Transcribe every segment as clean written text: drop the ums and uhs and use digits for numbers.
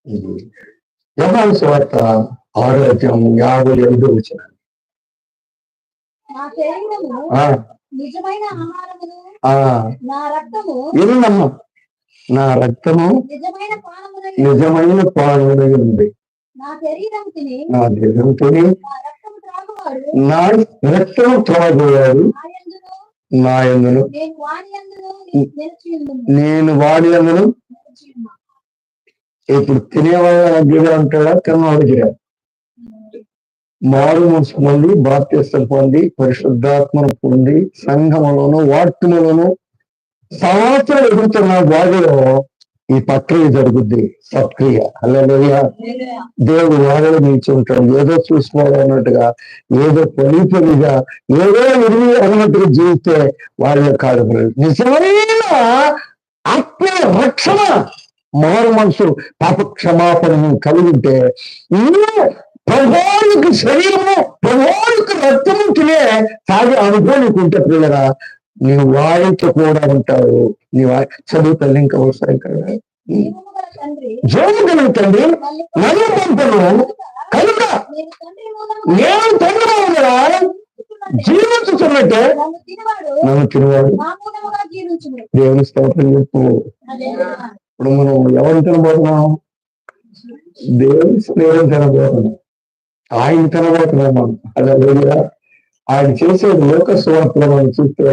ఇది యోహాను సువార్త 6:55 వినమ్మా, నా రక్తము నిజమైన పానమునై ఉంది. నా శరీరం తిని నా రక్తము త్రాగువాడు నా యందును నేను వాడి యందును. ఇప్పుడు తినేవాళ్ళ దగ్గర ఉంటాడా, తిన్నవాడి దగ్గర? మారు మనసు పొంది బాప్తిస్తం పొంది పరిశుద్ధాత్మను పొంది సంఘములోను వాక్యములోను సంవత్సరం ఎదుగుతున్న వాడిలో ఈ ప్రక్రియ జరుగుద్ది, సత్క్రియ. హల్లెలూయా. దేవుడు వాడలో నిలిచి ఉంటాడు. ఏదో చూసుకోవాలన్నట్టుగా, ఏదో పనిగా, ఏదో ఇరిగి అన్నట్టుగా జీవితే వాళ్ళే కాదు. నిజమైన ఆత్మ రక్షణ, మారు మనసు, పాప క్షమాపణను కలిగి ఉంటే ప్రభువునికి శరీరము, ప్రభువునికి రక్తము తినే తాగే అనుభవానికి ఉంటే పిల్లరా, నీ వాడితో కూడా ఉంటావు. నీ చదువుతాను ఇంకా వస్తాయి కదా. జీవము తండ్రి నన్ను పంపను కనుక నేను తండ్రి జీవించుతున్నట్టే నన్ను తినవాడు దేవుని స్తోత్రం చెప్పు. ఇప్పుడు మనం ఎవరు తినబోతున్నాం? దేవుని స్నేహం తినబోతున్నాం, ఆయన తినబోతున్నాం మనం. అలా ఆయన చేసే లోక సువార్తలు మనం చూస్తే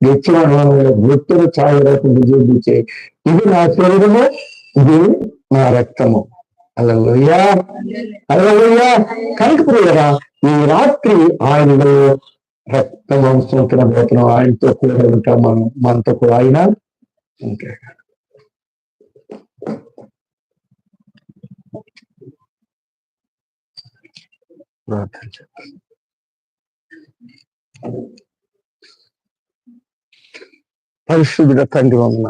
గెచ్చివాడు వృత్తులు చాలా రకంగా చూపించే, ఇది నా శరీరము, ఇది నా రక్తము. హల్లెలూయా, హల్లెలూయా. కనుక ప్రియరా, ఈ రాత్రి ఆయనలో రక్త మాంసం తినబోతున్నాం, ఆయనతో కూడా ఉంటాం మనం, మనతో కూడా ఆయన ఇంకా. పరిశుద్ధుడ తండ్రి, వందన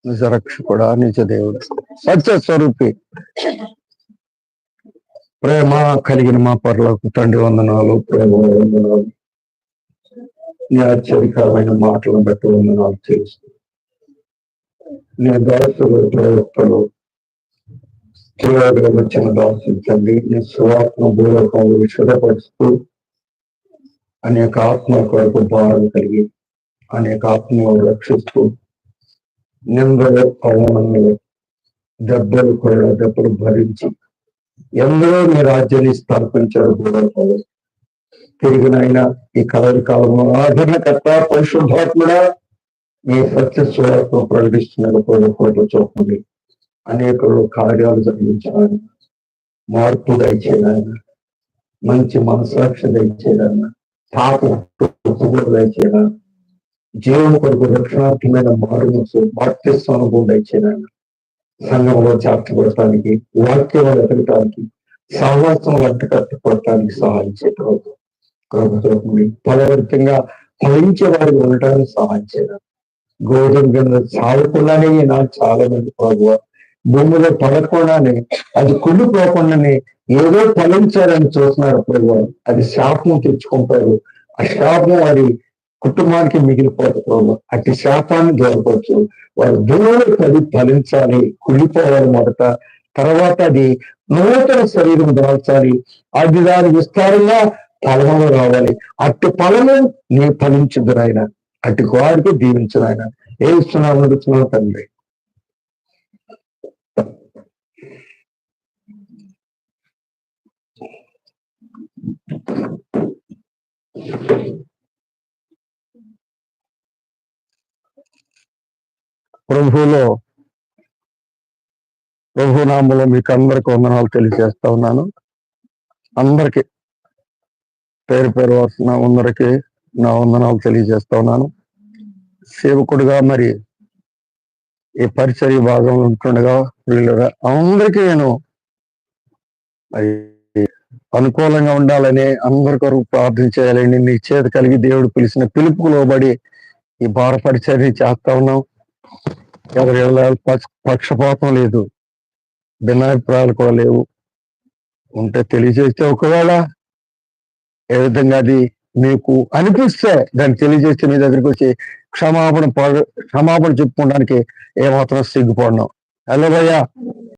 నిజ రక్షకుడా, నిజ దేవుడు, సత్య స్వరూపి, ప్రేమ కలిగిన మా పర్లకు తండ్రి వందనాలు, ప్రేమ వందనాలు. నీ ఆశ్చర్యకరమైన మాటలను బట్టి వందనాలు చేస్తూ, నీ దాసులు ప్రవక్తలు కేవలం వచ్చిన దాసులు తండ్రి, నీ స్వాత్మ భూలోకంలో విషదపరుస్తూ అనేక ఆత్మ కొరకు భారం కలిగి అనేక ఆత్మను రక్షిస్తూ నిందలు, అవమానములు, దెబ్బలు కూడా దెబ్బలు భరించి ఎందరో మీ రాజ్యాన్ని స్థాపించారు. భూలోకంలో తిరిగినైనా ఈ కలరి కాలంలో ఆదరణకర్త పరిశుద్ధాత్ముడా, మీ సత్య స్వరూపం ప్రకటిస్తున్న కోట చూపండి. అనేకలు కార్యాలు జరిగించాలని, మార్పు దయచేయాలన్న, మంచి మనసాక్షి దయచేయాలన్న, పాపం దయచేయాలన్న, జీవన కొరకు రక్షణార్థమైన మారుమనసు బాప్తిస్మ అనుభవం దయచేయాలన్న, సంఘంలో చేర్చబడటానికి, వాక్యం ఎదగటానికి, సహవాసం కట్టుకోవటానికి సహాయం చేయడం. ఫలవర్తంగా ఫలించే వారికి ఉండటానికి సహాయం చేయాలి. గోధుమ కింద చావకుండానే నాకు చాలా మంది ప్రభు భూమిలో పడకుండానే, అది కుళ్ళిపోకుండానే ఏదో ఫలించాలని చూస్తున్నారు ప్రభు. అది శాపం తెచ్చుకుంటారు. ఆ శాపం వారి కుటుంబానికి మిగిలిపోతారు ప్రభు. అట్టి శాపాన్ని దూరపరచు. వారి భూమిలో పడి ఫలించాలి, కుళ్ళిపోవాలి మొదట, తర్వాత అది నూతన శరీరం దాల్చాలి, అది దాని విస్తారంగా ఫలములు రావాలి. అట్టి ఫలము నీ ఫలించుదురు ఆయన, అట్టి వారికి దీవించు ఆయన. ఏ ఇస్తున్నావు నడుస్తున్నావు తండ్రి. ప్రభునామంలో మీకు అందరికి వందనాలు తెలియజేస్తా ఉన్నాను. అందరికి పేరు పేరు వస్తున్న అందరికి నా వందనాలు తెలియజేస్తా ఉన్నాను. సేవకుడిగా మరి ఈ పరిచర్య భాగంలో ఉంటుండగా అందరికీ నేను మరి అనుకూలంగా ఉండాలని, అందరి కొరకు ప్రార్థన చేయాలని నీ చేత కలిగి దేవుడు పిలిచిన పిలుపుకు లోబడి ఈ భార పరిచర్య చేస్తా ఉన్నాం. ఎవరి పక్షపాతం లేదు, భిన్నాభిప్రాయాలు కూడా లేవు. ఉంటే తెలియజేస్తే, ఒకవేళ ఏ విధంగా అది మీకు అనిపిస్తే దాన్ని తెలియజేస్తే మీ దగ్గరికి వచ్చి క్షమాపణ చెప్పుకోవడానికి ఏమాత్రం సిగ్గుపడినాం. హలో భయ్యా